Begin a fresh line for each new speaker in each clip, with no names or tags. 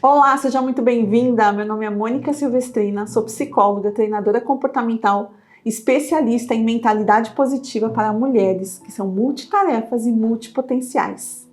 Olá, seja muito bem-vinda. Meu nome é Mônica Silvestrina, sou psicóloga, treinadora comportamental, especialista em mentalidade positiva para mulheres que são multitarefas e multipotenciais.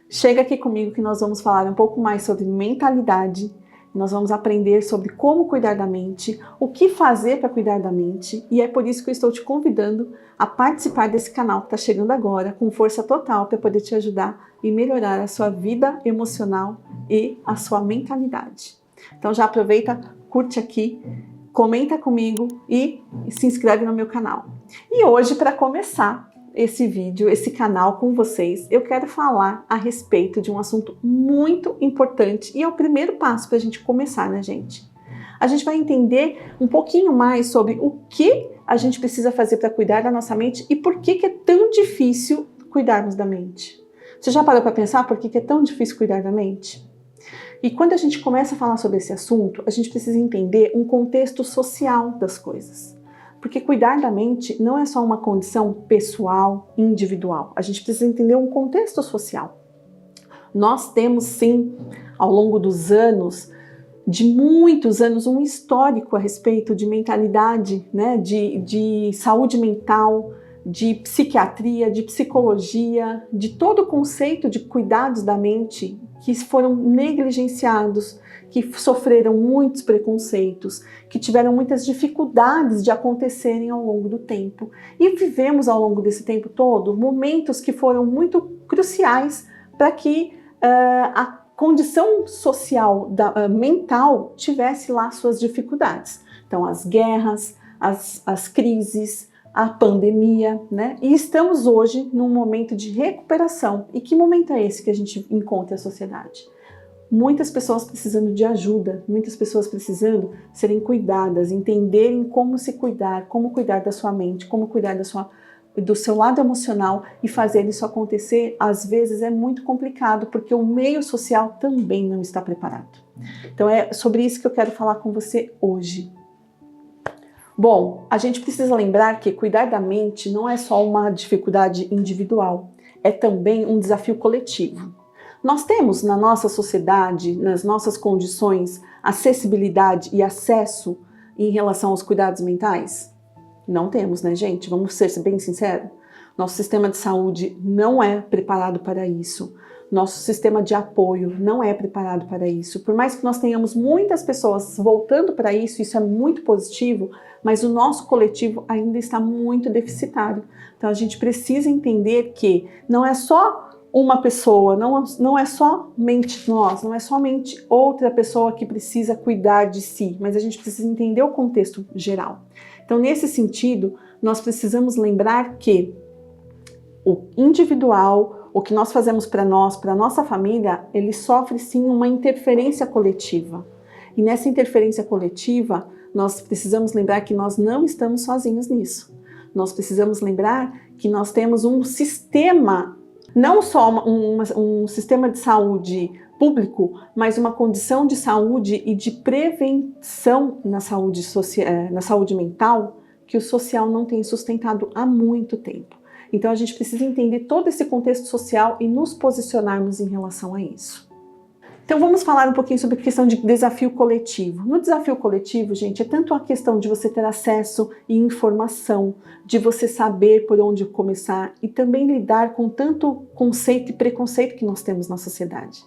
Chega aqui comigo que nós vamos falar um pouco mais sobre mentalidade. Nós vamos aprender sobre como cuidar da mente, o que fazer para cuidar da mente, e é por isso que eu estou te convidando a participar desse canal que está chegando agora, com força total, para poder te ajudar e melhorar a sua vida emocional e a sua mentalidade. Então já aproveita, curte aqui, comenta comigo e se inscreve no meu canal. E hoje, para começar esse vídeo, esse canal com vocês, eu quero falar a respeito de um assunto muito importante e é o primeiro passo para a gente começar, né, gente? A gente vai entender um pouquinho mais sobre o que a gente precisa fazer para cuidar da nossa mente e por que é tão difícil cuidarmos da mente. Você já parou para pensar por que é tão difícil cuidar da mente? E quando a gente começa a falar sobre esse assunto, a gente precisa entender um contexto social das coisas. Porque cuidar da mente não é só uma condição pessoal, individual. A gente precisa entender um contexto social. Nós temos, sim, ao longo dos anos, de muitos anos, um histórico a respeito de mentalidade, né? de saúde mental, de psiquiatria, de psicologia, de todo o conceito de cuidados da mente que foram negligenciados, que sofreram muitos preconceitos, que tiveram muitas dificuldades de acontecerem ao longo do tempo. E vivemos ao longo desse tempo todo momentos que foram muito cruciais para que a condição social mental tivesse lá suas dificuldades. Então as guerras, as crises, a pandemia, né? E estamos hoje num momento de recuperação. E que momento é esse que a gente encontra a sociedade? Muitas pessoas precisando de ajuda, muitas pessoas precisando serem cuidadas, entenderem como se cuidar, como cuidar da sua mente, como cuidar do seu lado emocional e fazer isso acontecer, às vezes é muito complicado, porque o meio social também não está preparado. Então é sobre isso que eu quero falar com você hoje. Bom, a gente precisa lembrar que cuidar da mente não é só uma dificuldade individual, é também um desafio coletivo. Nós temos na nossa sociedade, nas nossas condições, acessibilidade e acesso em relação aos cuidados mentais? Não temos, né, gente? Vamos ser bem sinceros. Nosso sistema de saúde não é preparado para isso. Nosso sistema de apoio não é preparado para isso. Por mais que nós tenhamos muitas pessoas voltando para isso, isso é muito positivo, mas o nosso coletivo ainda está muito deficitário. Então a gente precisa entender que não é só uma pessoa, não é somente nós, não é somente outra pessoa que precisa cuidar de si, mas a gente precisa entender o contexto geral. Então, nesse sentido, nós precisamos lembrar que o individual, o que nós fazemos para nós, para a nossa família, ele sofre sim uma interferência coletiva. E nessa interferência coletiva, nós precisamos lembrar que nós não estamos sozinhos nisso. Nós precisamos lembrar que nós temos um sistema, não só um sistema de saúde público, mas uma condição de saúde e de prevenção na saúde mental que o social não tem sustentado há muito tempo. Então a gente precisa entender todo esse contexto social e nos posicionarmos em relação a isso. Então vamos falar um pouquinho sobre a questão de desafio coletivo. No desafio coletivo, gente, é tanto a questão de você ter acesso e informação, de você saber por onde começar e também lidar com tanto conceito e preconceito que nós temos na sociedade.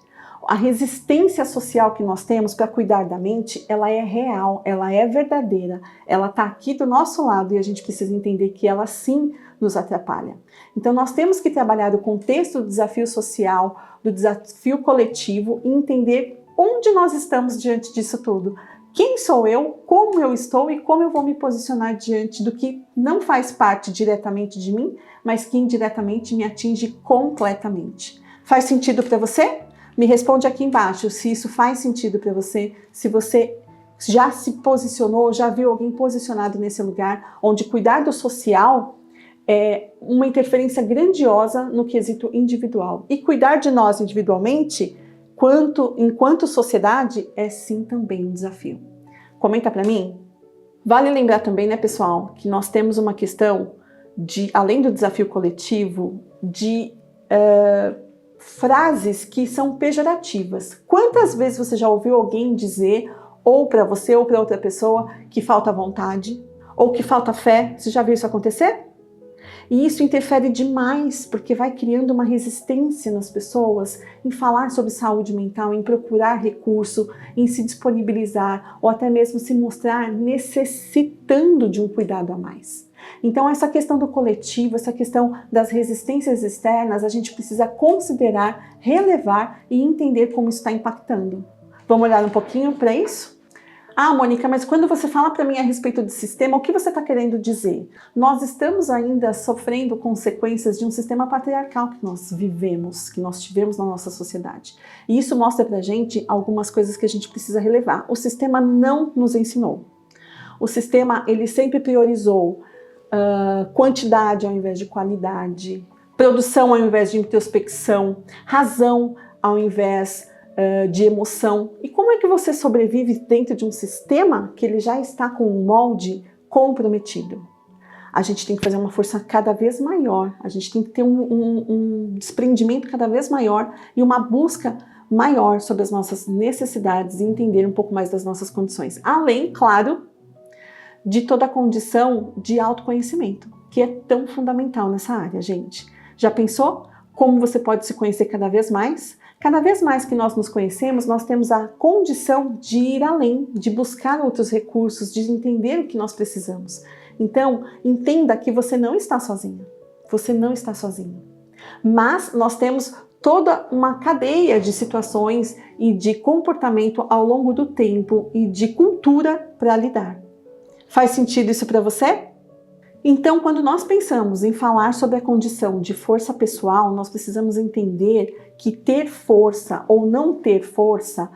A resistência social que nós temos para cuidar da mente, ela é real, ela é verdadeira, ela está aqui do nosso lado e a gente precisa entender que ela sim nos atrapalha. Então nós temos que trabalhar o contexto do desafio social, do desafio coletivo e entender onde nós estamos diante disso tudo. Quem sou eu, como eu estou e como eu vou me posicionar diante do que não faz parte diretamente de mim, mas que indiretamente me atinge completamente. Faz sentido para você? Me responde aqui embaixo se isso faz sentido para você, se você já se posicionou, já viu alguém posicionado nesse lugar, onde cuidar do social é uma interferência grandiosa no quesito individual. E cuidar de nós individualmente, enquanto sociedade, é sim também um desafio. Comenta para mim. Vale lembrar também, né, pessoal, que nós temos uma questão de, além do desafio coletivo, de frases que são pejorativas. Quantas vezes você já ouviu alguém dizer, ou para você ou para outra pessoa, que falta vontade, ou que falta fé? Você já viu isso acontecer? E isso interfere demais, porque vai criando uma resistência nas pessoas em falar sobre saúde mental, em procurar recurso, em se disponibilizar, ou até mesmo se mostrar necessitando de um cuidado a mais. Então essa questão do coletivo, essa questão das resistências externas, a gente precisa considerar, relevar e entender como isso está impactando. Vamos olhar um pouquinho para isso? Ah, Mônica, mas quando você fala para mim a respeito do sistema, o que você está querendo dizer? Nós estamos ainda sofrendo consequências de um sistema patriarcal que nós vivemos, que nós tivemos na nossa sociedade. E isso mostra para a gente algumas coisas que a gente precisa relevar. O sistema não nos ensinou. O sistema, ele sempre priorizou quantidade ao invés de qualidade, produção ao invés de introspecção, razão ao invés de emoção. E como é que você sobrevive dentro de um sistema que ele já está com um molde comprometido? A gente tem que fazer uma força cada vez maior, a gente tem que ter um desprendimento cada vez maior e uma busca maior sobre as nossas necessidades e entender um pouco mais das nossas condições. Além, claro, de toda a condição de autoconhecimento, que é tão fundamental nessa área, gente. Já pensou como você pode se conhecer cada vez mais? Cada vez mais que nós nos conhecemos, nós temos a condição de ir além, de buscar outros recursos, de entender o que nós precisamos. Então, entenda que você não está sozinha. Você não está sozinho. Mas nós temos toda uma cadeia de situações e de comportamento ao longo do tempo e de cultura para lidar. Faz sentido isso para você? Então, quando nós pensamos em falar sobre a condição de força pessoal, nós precisamos entender que ter força ou não ter força,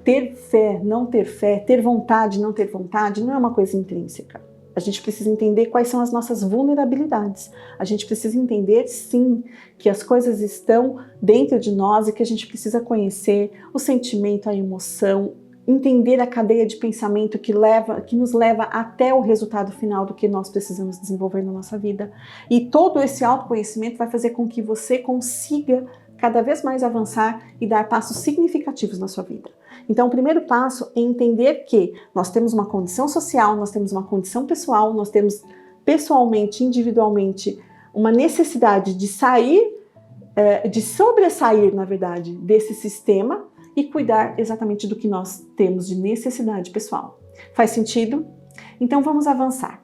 ter fé, não ter fé, ter vontade, não ter vontade, não é uma coisa intrínseca. A gente precisa entender quais são as nossas vulnerabilidades. A gente precisa entender, sim, que as coisas estão dentro de nós e que a gente precisa conhecer o sentimento, a emoção, entender a cadeia de pensamento que nos leva até o resultado final do que nós precisamos desenvolver na nossa vida. E todo esse autoconhecimento vai fazer com que você consiga cada vez mais avançar e dar passos significativos na sua vida. Então, o primeiro passo é entender que nós temos uma condição social, nós temos uma condição pessoal, nós temos pessoalmente, individualmente, uma necessidade de sair, de sobressair, na verdade, desse sistema e cuidar exatamente do que nós temos de necessidade pessoal. Faz sentido? Então vamos avançar.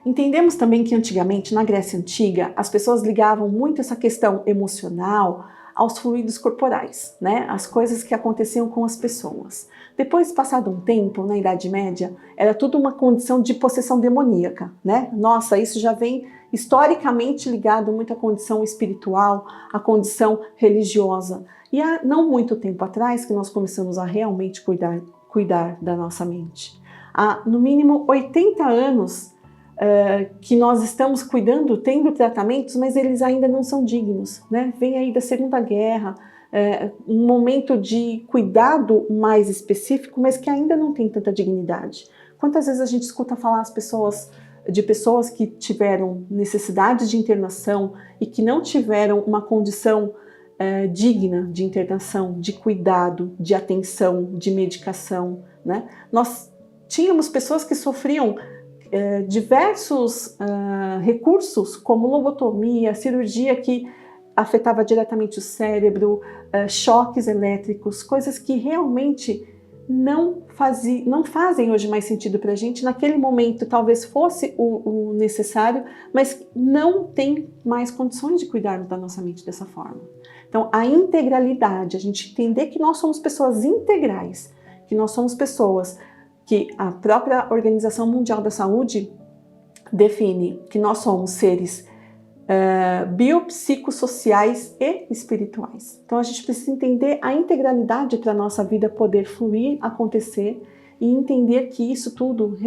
Entendemos também que antigamente, na Grécia Antiga, as pessoas ligavam muito essa questão emocional aos fluidos corporais, né? As coisas que aconteciam com as pessoas. Depois, passado um tempo, na Idade Média, era tudo uma condição de possessão demoníaca, né? Nossa, isso já vem historicamente ligado muito à condição espiritual, à condição religiosa. E há não muito tempo atrás que nós começamos a realmente cuidar da nossa mente. Há no mínimo 80 anos que nós estamos cuidando, tendo tratamentos, mas eles ainda não são dignos, né? Vem aí da Segunda Guerra, um momento de cuidado mais específico, mas que ainda não tem tanta dignidade. Quantas vezes a gente escuta falar de pessoas que tiveram necessidade de internação e que não tiveram uma condição digna de internação, de cuidado, de atenção, de medicação, né? Nós tínhamos pessoas que sofriam diversos recursos, como lobotomia, cirurgia que afetava diretamente o cérebro, choques elétricos, coisas que realmente não fazem hoje mais sentido para a gente. Naquele momento talvez fosse o necessário, mas não tem mais condições de cuidarmos da nossa mente dessa forma. Então, a integralidade, a gente entender que nós somos pessoas integrais, que nós somos pessoas que a própria Organização Mundial da Saúde define que nós somos seres biopsicossociais e espirituais. Então a gente precisa entender a integralidade para a nossa vida poder fluir, acontecer e entender que isso tudo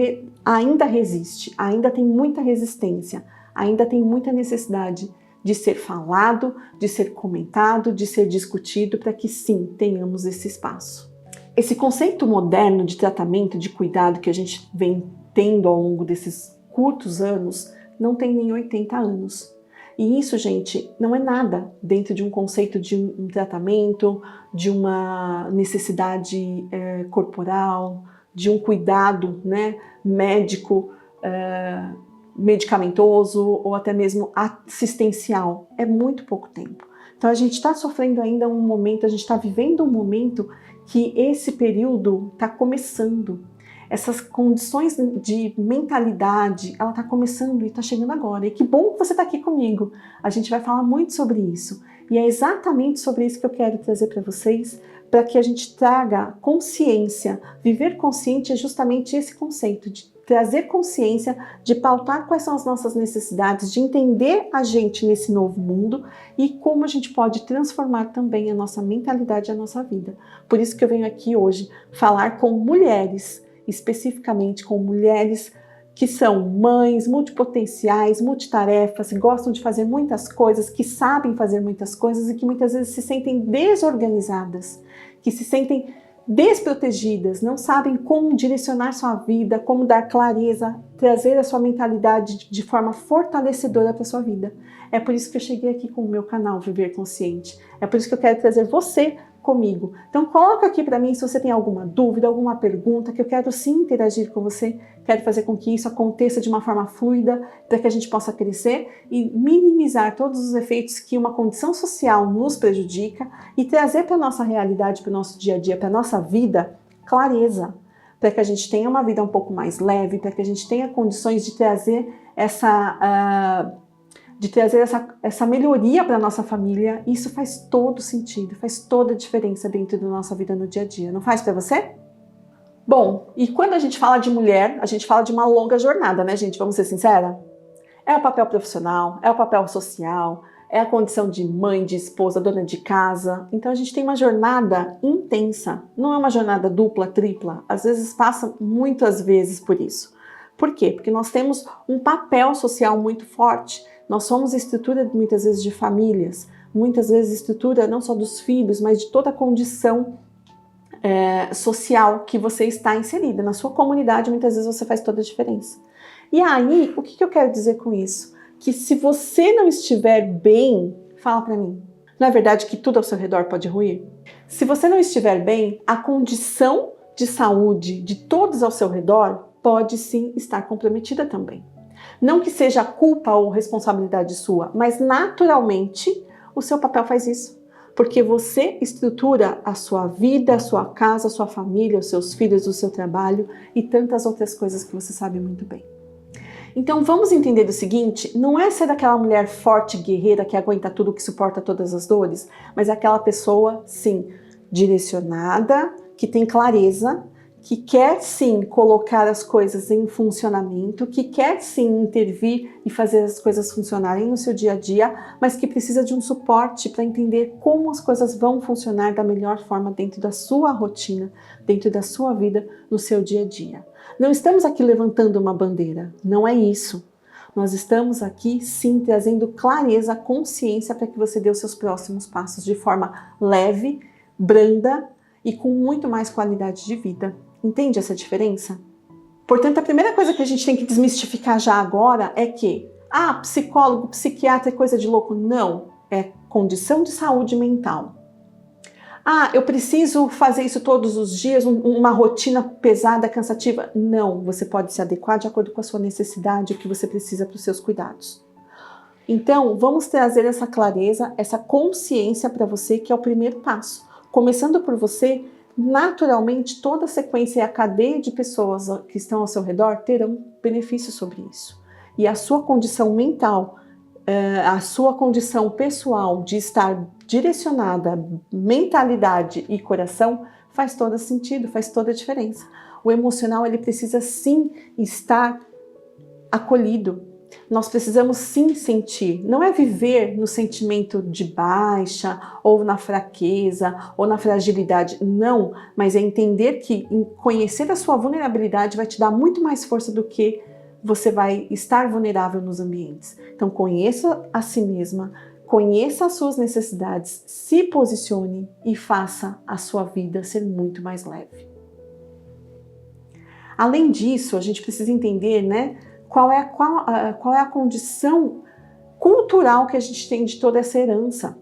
ainda resiste, ainda tem muita resistência, ainda tem muita necessidade de ser falado, de ser comentado, de ser discutido para que sim, tenhamos esse espaço. Esse conceito moderno de tratamento, de cuidado que a gente vem tendo ao longo desses curtos anos, não tem nem 80 anos. E isso, gente, não é nada dentro de um conceito de um tratamento, de uma necessidade corporal, de um cuidado, né, médico, medicamentoso ou até mesmo assistencial. É muito pouco tempo. Então a gente está sofrendo ainda um momento, a gente está vivendo um momento que esse período está começando. Essas condições de mentalidade, ela está começando e está chegando agora. E que bom que você está aqui comigo. A gente vai falar muito sobre isso. E é exatamente sobre isso que eu quero trazer para vocês, para que a gente traga consciência. Viver consciente é justamente esse conceito de trazer consciência, de pautar quais são as nossas necessidades, de entender a gente nesse novo mundo e como a gente pode transformar também a nossa mentalidade e a nossa vida. Por isso que eu venho aqui hoje falar com mulheres, especificamente com mulheres que são mães, multipotenciais, multitarefas, gostam de fazer muitas coisas, que sabem fazer muitas coisas e que muitas vezes se sentem desorganizadas, que se sentem desprotegidas, não sabem como direcionar sua vida, como dar clareza, trazer a sua mentalidade de forma fortalecedora para a sua vida. É por isso que eu cheguei aqui com o meu canal Viver Consciente. É por isso que eu quero trazer você comigo. Então coloca aqui para mim se você tem alguma dúvida, alguma pergunta, que eu quero sim interagir com você, quero fazer com que isso aconteça de uma forma fluida, para que a gente possa crescer e minimizar todos os efeitos que uma condição social nos prejudica e trazer para a nossa realidade, para o nosso dia a dia, para a nossa vida, clareza, para que a gente tenha uma vida um pouco mais leve, para que a gente tenha condições de trazer essa melhoria para a nossa família. Isso faz todo sentido, faz toda a diferença dentro da nossa vida no dia a dia. Não faz para você? Bom, e quando a gente fala de mulher, a gente fala de uma longa jornada, né, gente? Vamos ser sinceros? É o papel profissional, é o papel social, é a condição de mãe, de esposa, dona de casa. Então a gente tem uma jornada intensa, não é uma jornada dupla, tripla. Às vezes passa muitas vezes por isso. Por quê? Porque nós temos um papel social muito forte. Nós somos estrutura muitas vezes de famílias, muitas vezes estrutura não só dos filhos, mas de toda a condição social que você está inserida. Na sua comunidade, muitas vezes você faz toda a diferença. E aí, o que eu quero dizer com isso? Que se você não estiver bem, fala para mim, não é verdade que tudo ao seu redor pode ruir? Se você não estiver bem, a condição de saúde de todos ao seu redor pode sim estar comprometida também. Não que seja culpa ou responsabilidade sua, mas naturalmente o seu papel faz isso. Porque você estrutura a sua vida, a sua casa, a sua família, os seus filhos, o seu trabalho e tantas outras coisas que você sabe muito bem. Então vamos entender o seguinte, não é ser aquela mulher forte, guerreira, que aguenta tudo, que suporta todas as dores, mas é aquela pessoa, sim, direcionada, que tem clareza, que quer sim colocar as coisas em funcionamento, que quer sim intervir e fazer as coisas funcionarem no seu dia a dia, mas que precisa de um suporte para entender como as coisas vão funcionar da melhor forma dentro da sua rotina, dentro da sua vida, no seu dia a dia. Não estamos aqui levantando uma bandeira, não é isso. Nós estamos aqui sim trazendo clareza, consciência para que você dê os seus próximos passos de forma leve, branda e com muito mais qualidade de vida. Entende essa diferença? Portanto, a primeira coisa que a gente tem que desmistificar já agora é que, psicólogo, psiquiatra é coisa de louco. Não, é condição de saúde mental. Eu preciso fazer isso todos os dias, uma rotina pesada, cansativa. Não, você pode se adequar de acordo com a sua necessidade, o que você precisa para os seus cuidados. Então, vamos trazer essa clareza, essa consciência para você, que é o primeiro passo. Começando por você, naturalmente toda a sequência e a cadeia de pessoas que estão ao seu redor terão benefícios sobre isso. E a sua condição mental, a sua condição pessoal de estar direcionada, mentalidade e coração, faz todo sentido, faz toda a diferença. O emocional, ele precisa sim estar acolhido. Nós precisamos sim sentir, não é viver no sentimento de baixa, ou na fraqueza, ou na fragilidade, não, mas é entender que conhecer a sua vulnerabilidade vai te dar muito mais força do que você vai estar vulnerável nos ambientes. Então conheça a si mesma, conheça as suas necessidades, se posicione e faça a sua vida ser muito mais leve. Além disso, a gente precisa entender, né, qual é a condição cultural que a gente tem de toda essa herança.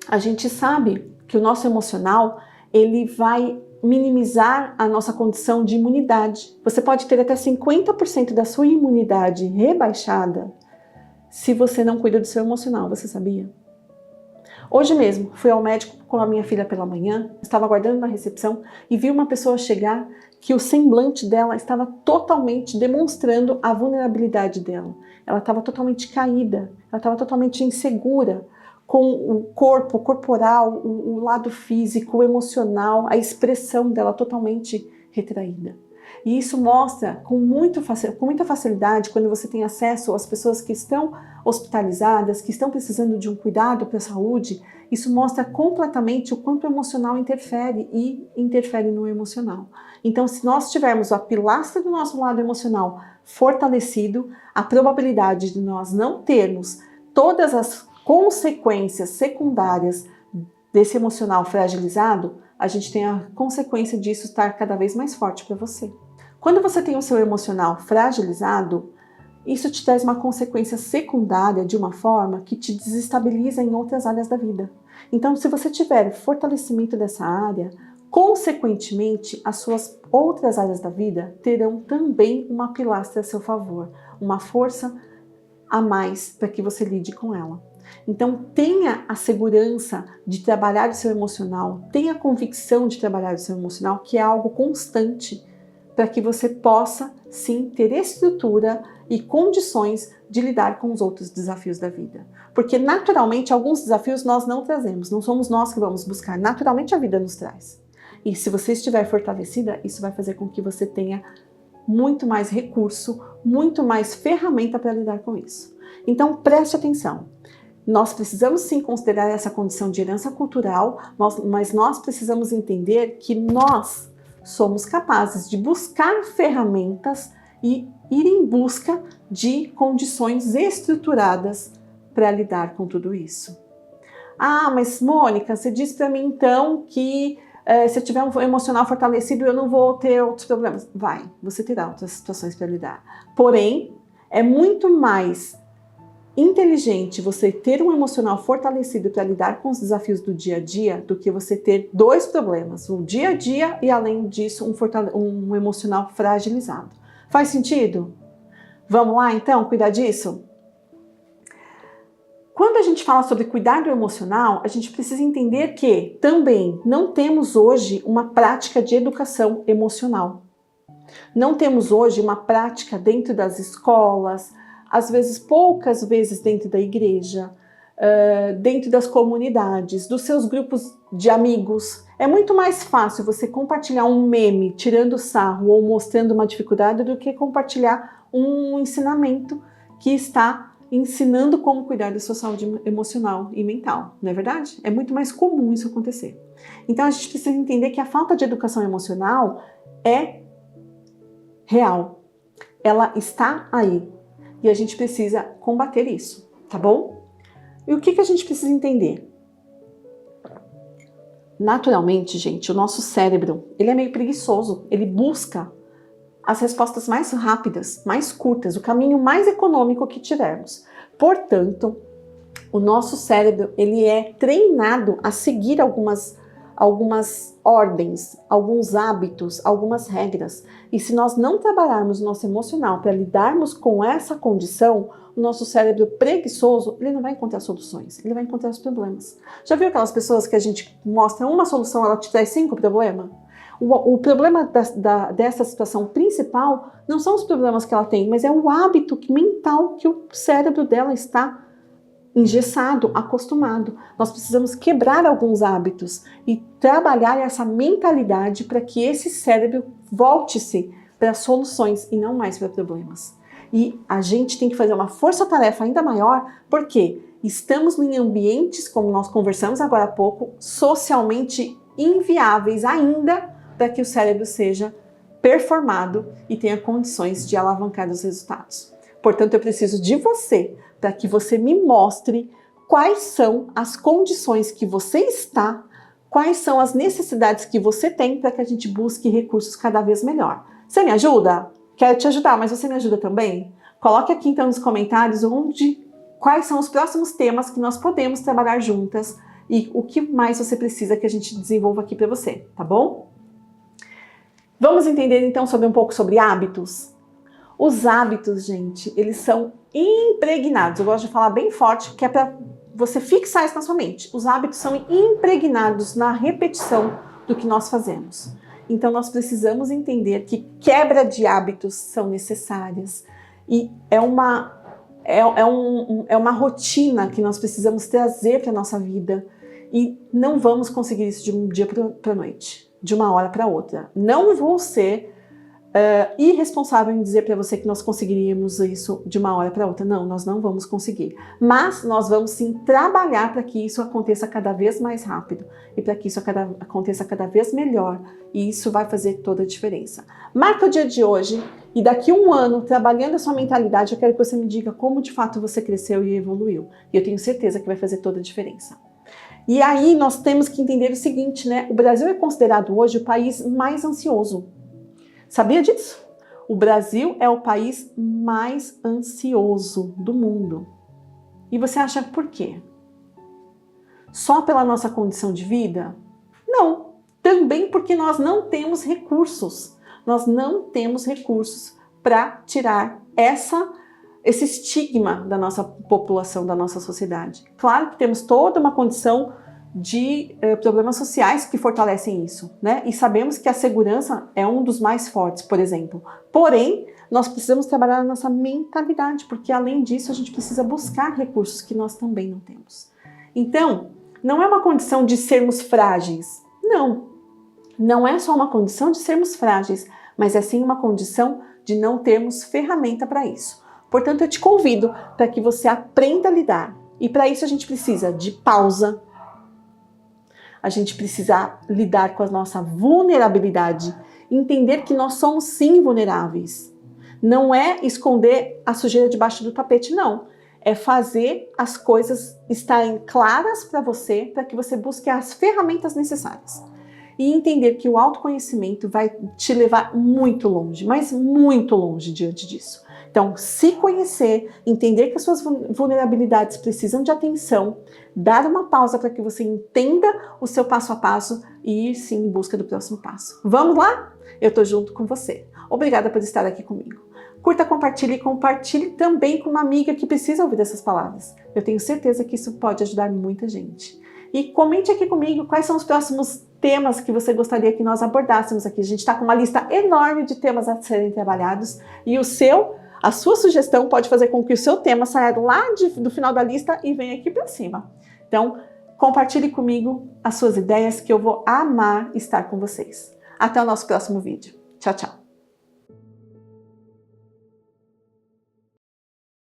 A gente sabe que o nosso emocional, ele vai minimizar a nossa condição de imunidade. Você pode ter até 50% da sua imunidade rebaixada se você não cuida do seu emocional, você sabia? Hoje mesmo, fui ao médico com a minha filha pela manhã, estava aguardando na recepção e vi uma pessoa chegar que o semblante dela estava totalmente demonstrando a vulnerabilidade dela. Ela estava totalmente caída, ela estava totalmente insegura, com o corpo, o corporal, o lado físico, o emocional, a expressão dela totalmente retraída. E isso mostra com muita facilidade, quando você tem acesso às pessoas que estão hospitalizadas, que estão precisando de um cuidado para a saúde, isso mostra completamente o quanto o emocional interfere e interfere no emocional. Então, se nós tivermos a pilastra do nosso lado emocional fortalecido, a probabilidade de nós não termos todas as consequências secundárias desse emocional fragilizado, a gente tem a consequência disso estar cada vez mais forte para você. Quando você tem o seu emocional fragilizado, isso te traz uma consequência secundária de uma forma que te desestabiliza em outras áreas da vida. Então, se você tiver fortalecimento dessa área, consequentemente, as suas outras áreas da vida terão também uma pilastra a seu favor, uma força a mais para que você lide com ela. Então, tenha a segurança de trabalhar o seu emocional, tenha a convicção de trabalhar o seu emocional, que é algo constante, para que você possa, sim, ter estrutura e condições de lidar com os outros desafios da vida. Porque, naturalmente, alguns desafios nós não trazemos, não somos nós que vamos buscar, naturalmente a vida nos traz. E se você estiver fortalecida, isso vai fazer com que você tenha muito mais recurso, muito mais ferramenta para lidar com isso. Então, preste atenção. Nós precisamos sim considerar essa condição de herança cultural, mas nós precisamos entender que nós somos capazes de buscar ferramentas e ir em busca de condições estruturadas para lidar com tudo isso. Ah, mas Mônica, você disse para mim então que se eu tiver um emocional fortalecido eu não vou ter outros problemas. Vai, você terá outras situações para lidar. Porém, é muito mais inteligente você ter um emocional fortalecido para lidar com os desafios do dia a dia do que você ter dois problemas, o dia a dia e além disso um emocional fragilizado. Faz sentido? Vamos lá então cuidar disso? Quando a gente fala sobre cuidar do emocional, a gente precisa entender que também não temos hoje uma prática de educação emocional. Não temos hoje uma prática dentro das escolas, às vezes, poucas vezes dentro da igreja, dentro das comunidades, dos seus grupos de amigos. É muito mais fácil você compartilhar um meme tirando sarro ou mostrando uma dificuldade do que compartilhar um ensinamento que está ensinando como cuidar da sua saúde emocional e mental, não é verdade? É muito mais comum isso acontecer. Então a gente precisa entender que a falta de educação emocional é real. Ela está aí. E a gente precisa combater isso, tá bom? E o que a gente precisa entender? Naturalmente, gente, o nosso cérebro, ele é meio preguiçoso. Ele busca as respostas mais rápidas, mais curtas, o caminho mais econômico que tivermos. Portanto, o nosso cérebro, ele é treinado a seguir algumas ordens, alguns hábitos, algumas regras. E se nós não trabalharmos o nosso emocional para lidarmos com essa condição, o nosso cérebro preguiçoso, ele não vai encontrar soluções, ele vai encontrar os problemas. Já viu aquelas pessoas que a gente mostra uma solução, ela te traz 5 problemas? O problema dessa situação principal não são os problemas que ela tem, mas é o hábito mental que o cérebro dela está engessado, acostumado. Nós precisamos quebrar alguns hábitos e trabalhar essa mentalidade para que esse cérebro volte-se para soluções e não mais para problemas. E a gente tem que fazer uma força-tarefa ainda maior, porque estamos em ambientes, como nós conversamos agora há pouco, socialmente inviáveis ainda para que o cérebro seja performado e tenha condições de alavancar os resultados. Portanto, eu preciso de você para que você me mostre quais são as condições que você está, quais são as necessidades que você tem para que a gente busque recursos cada vez melhor. Você me ajuda? Quero te ajudar, mas você me ajuda também? Coloque aqui então nos comentários onde quais são os próximos temas que nós podemos trabalhar juntas e o que mais você precisa que a gente desenvolva aqui para você, tá bom? Vamos entender então um pouco sobre hábitos? Os hábitos, gente, eles são impregnados. Eu gosto de falar bem forte, que é para você fixar isso na sua mente. Os hábitos são impregnados na repetição do que nós fazemos. Então nós precisamos entender que quebra de hábitos são necessárias e é uma rotina que nós precisamos trazer para a nossa vida e não vamos conseguir isso de um dia para a noite, de uma hora para outra. Não vou ser irresponsável em dizer para você que nós conseguiríamos isso de uma hora para outra. Não, nós não vamos conseguir. Mas nós vamos sim trabalhar para que isso aconteça cada vez mais rápido e para que isso aconteça cada vez melhor. E isso vai fazer toda a diferença. Marca o dia de hoje e daqui a um ano, trabalhando a sua mentalidade, eu quero que você me diga como de fato você cresceu e evoluiu. E eu tenho certeza que vai fazer toda a diferença. E aí nós temos que entender o seguinte, né? O Brasil é considerado hoje o país mais ansioso. Sabia disso? O Brasil é o país mais ansioso do mundo. E você acha por quê? Só pela nossa condição de vida? Não. Também porque nós não temos recursos. Nós não temos recursos para tirar esse estigma da nossa população, da nossa sociedade. Claro que temos toda uma condição de problemas sociais que fortalecem isso, né? E sabemos que a segurança é um dos mais fortes, por exemplo. Porém, nós precisamos trabalhar na nossa mentalidade, porque além disso a gente precisa buscar recursos que nós também não temos. Então, não é uma condição de sermos frágeis. Não. Não é só uma condição de sermos frágeis, mas é sim uma condição de não termos ferramenta para isso. Portanto, eu te convido para que você aprenda a lidar. E para isso a gente precisa de pausa. A gente precisa lidar com a nossa vulnerabilidade, entender que nós somos sim vulneráveis. Não é esconder a sujeira debaixo do tapete, não. É fazer as coisas estarem claras para você, para que você busque as ferramentas necessárias. E entender que o autoconhecimento vai te levar muito longe, mas muito longe diante disso. Então, se conhecer, entender que as suas vulnerabilidades precisam de atenção, dar uma pausa para que você entenda o seu passo a passo e ir sim em busca do próximo passo. Vamos lá? Eu estou junto com você. Obrigada por estar aqui comigo. Curta, compartilhe e compartilhe também com uma amiga que precisa ouvir essas palavras. Eu tenho certeza que isso pode ajudar muita gente. E comente aqui comigo quais são os próximos temas que você gostaria que nós abordássemos aqui. A gente está com uma lista enorme de temas a serem trabalhados e a sua sugestão pode fazer com que o seu tema saia lá do final da lista e venha aqui para cima. Então, compartilhe comigo as suas ideias que eu vou amar estar com vocês. Até o nosso próximo vídeo. Tchau, tchau.